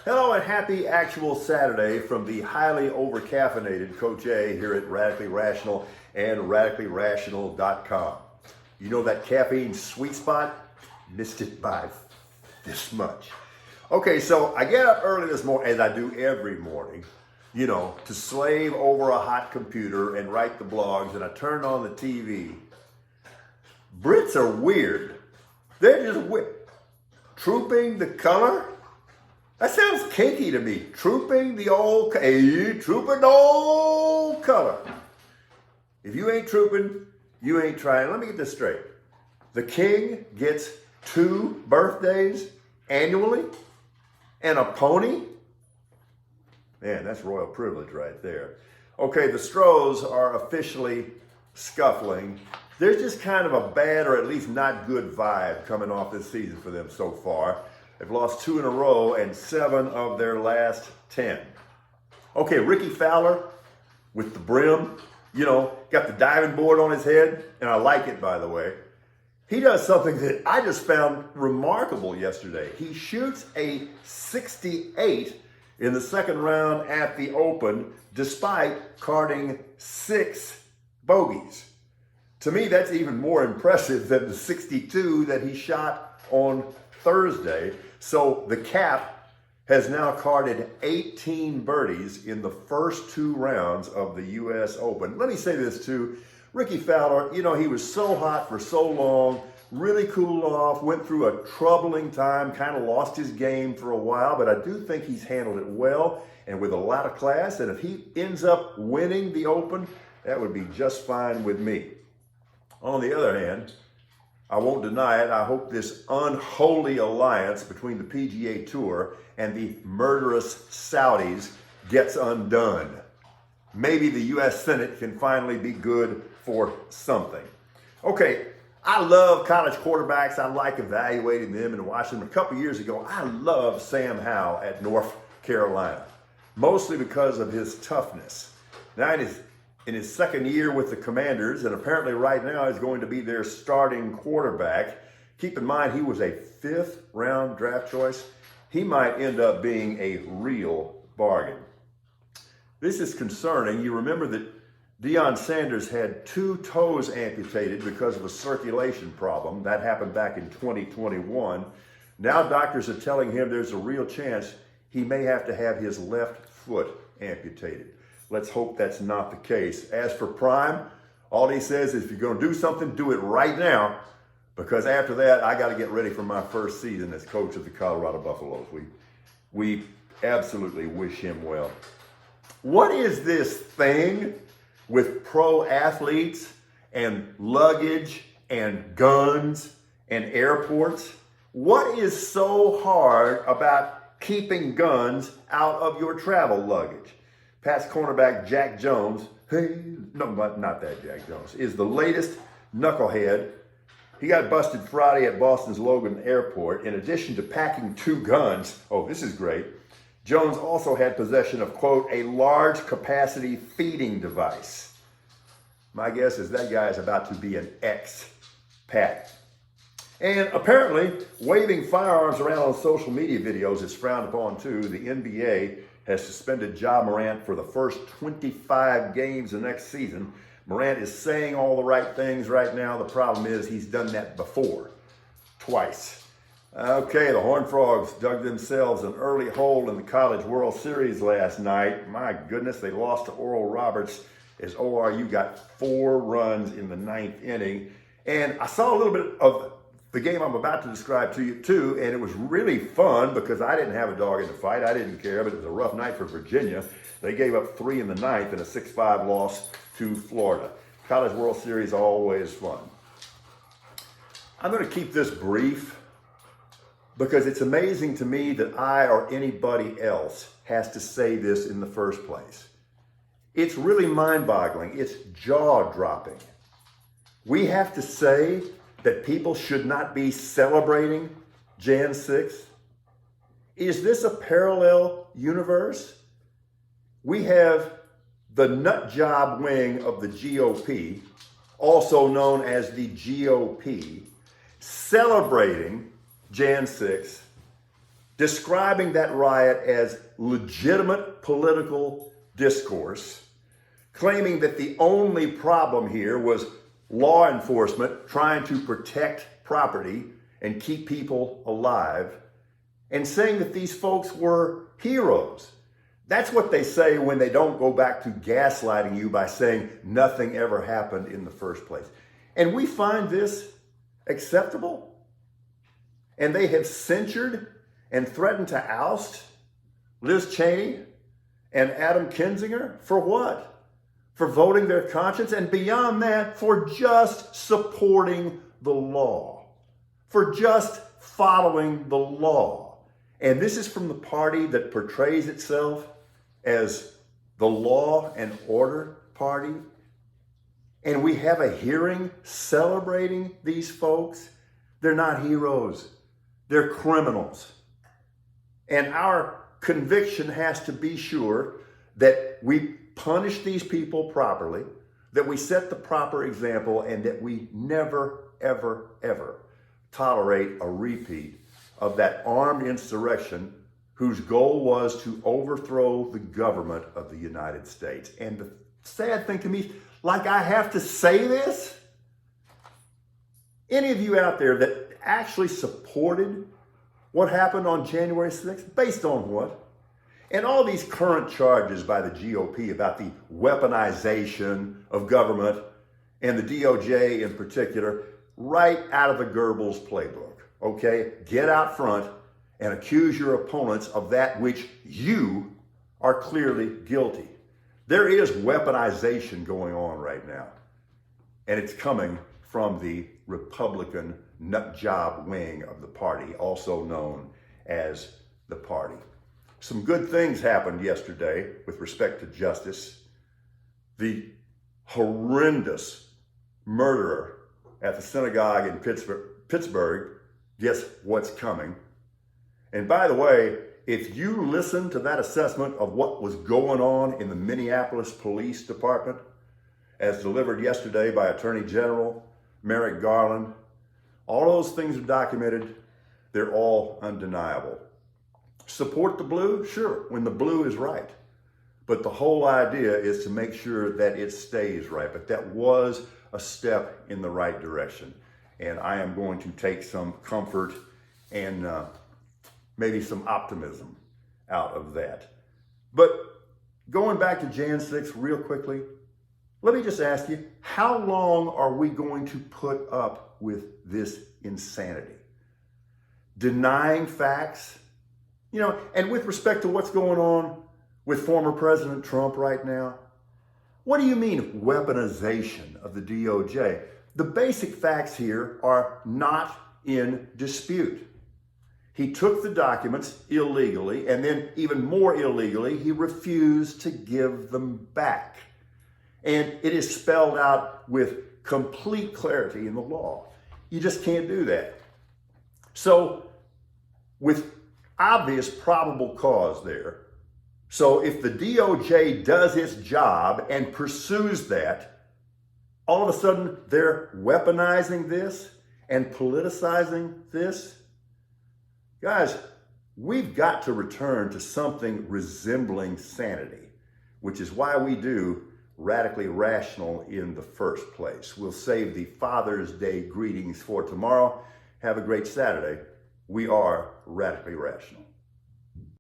Hello and happy actual Saturday from the highly overcaffeinated Coach A here at Radically Rational and radicallyrational.com. You know that caffeine sweet spot? Missed it by this much. Okay, so I get up early this morning, as I do every morning, to slave over a hot computer and write the blogs, and I turn on the TV. Brits are weird. They're just weird. Trooping the color? That sounds kinky to me. Trooping the old color. If you ain't trooping, you ain't trying. Let me get this straight. The king gets 2 birthdays annually and a pony? Man, that's royal privilege right there. Okay, the Stros are officially scuffling. There's just kind of a bad or at least not good vibe coming off this season for them so far. They've lost 2 in a row and 7 of their last 10. Okay, Ricky Fowler with the brim, got the diving board on his head, and I like it, by the way. He does something that I just found remarkable yesterday. He shoots a 68 in the second round at the Open, despite carding 6 bogeys. To me, that's even more impressive than the 62 that he shot on Thursday. So the Cap has now carded 18 birdies in the first 2 rounds of the U.S. Open. Let me say this too. Ricky Fowler, he was so hot for so long, really cooled off, went through a troubling time, kind of lost his game for a while, but I do think he's handled it well and with a lot of class. And if he ends up winning the Open, that would be just fine with me. On the other hand, I won't deny it, I hope this unholy alliance between the PGA Tour and the murderous Saudis gets undone. Maybe the U.S. Senate can finally be good for something. Okay, I love college quarterbacks. I like evaluating them and watching them. A couple years ago, I loved Sam Howell at North Carolina, mostly because of his toughness. Now, in his second year with the Commanders, and apparently right now is going to be their starting quarterback. Keep in mind, he was a 5th round draft choice. He might end up being a real bargain. This is concerning. You remember that Deion Sanders had 2 toes amputated because of a circulation problem. That happened back in 2021. Now doctors are telling him there's a real chance he may have to have his left foot amputated. Let's hope that's not the case. As for Prime, all he says is if you're going to do something, do it right now, because after that, I got to get ready for my first season as coach of the Colorado Buffaloes. We absolutely wish him well. What is this thing with pro athletes and luggage and guns and airports? What is so hard about keeping guns out of your travel luggage? Pats cornerback Jack Jones, not that Jack Jones, is the latest knucklehead. He got busted Friday at Boston's Logan Airport. In addition to packing 2 guns, this is great, Jones also had possession of, quote, a large capacity feeding device. My guess is that guy is about to be an expat. And apparently, waving firearms around on social media videos is frowned upon too. The NBA has suspended Ja Morant for the first 25 games of next season. Morant is saying all the right things right now. The problem is he's done that before, twice. Okay, the Horned Frogs dug themselves an early hole in the College World Series last night. My goodness, they lost to Oral Roberts as ORU got 4 runs in the 9th inning. And I saw a little bit of the game I'm about to describe to you too, and it was really fun because I didn't have a dog in the fight. I didn't care, but it was a rough night for Virginia. They gave up 3 in the 9th and a 6-5 loss to Florida. College World Series always fun. I'm going to keep this brief because it's amazing to me that I or anybody else has to say this in the first place. It's really mind-boggling. It's jaw-dropping. We have to say that people should not be celebrating Jan 6th? Is this a parallel universe? We have the nut job wing of the GOP, also known as the GOP, celebrating Jan 6th describing that riot as legitimate political discourse, claiming that the only problem here was law enforcement trying to protect property and keep people alive, and saying that these folks were heroes. That's what they say when they don't go back to gaslighting you by saying nothing ever happened in the first place. And we find this acceptable. And they have censured and threatened to oust Liz Cheney and Adam Kinzinger for what? For voting their conscience, and beyond that, for just supporting the law, for just following the law. And this is from the party that portrays itself as the law and order party. And we have a hearing celebrating these folks. They're not heroes. They're criminals. And our conviction has to be sure that we punish these people properly, that we set the proper example, and that we never, ever, ever tolerate a repeat of that armed insurrection whose goal was to overthrow the government of the United States. And the sad thing to me, like I have to say this, any of you out there that actually supported what happened on January 6th, based on what? And all these current charges by the GOP about the weaponization of government and the DOJ in particular, right out of the Goebbels playbook, okay? Get out front and accuse your opponents of that which you are clearly guilty. There is weaponization going on right now, and it's coming from the Republican nutjob wing of the party, also known as the party. Some good things happened yesterday with respect to justice. The horrendous murderer at the synagogue in Pittsburgh gets what's coming. And by the way, if you listen to that assessment of what was going on in the Minneapolis Police Department, as delivered yesterday by Attorney General Merrick Garland, all those things are documented. They're all undeniable. Support the blue? Sure, when the blue is right. But the whole idea is to make sure that it stays right. But that was a step in the right direction. And I am going to take some comfort and maybe some optimism out of that. But going back to Jan 6 real quickly, let me just ask you, how long are we going to put up with this insanity? Denying facts? You know, and with respect to what's going on with former President Trump right now, what do you mean weaponization of the DOJ? The basic facts here are not in dispute. He took the documents illegally, and then even more illegally, he refused to give them back. And it is spelled out with complete clarity in the law. You just can't do that. So, with obvious probable cause there, so if the DOJ does its job and pursues that, all of a sudden they're weaponizing this and politicizing this. Guys, we've got to return to something resembling sanity, which is why we do Radically Rational in the first place. We'll save the Father's Day greetings for tomorrow. Have a great Saturday. We are Radically Rational.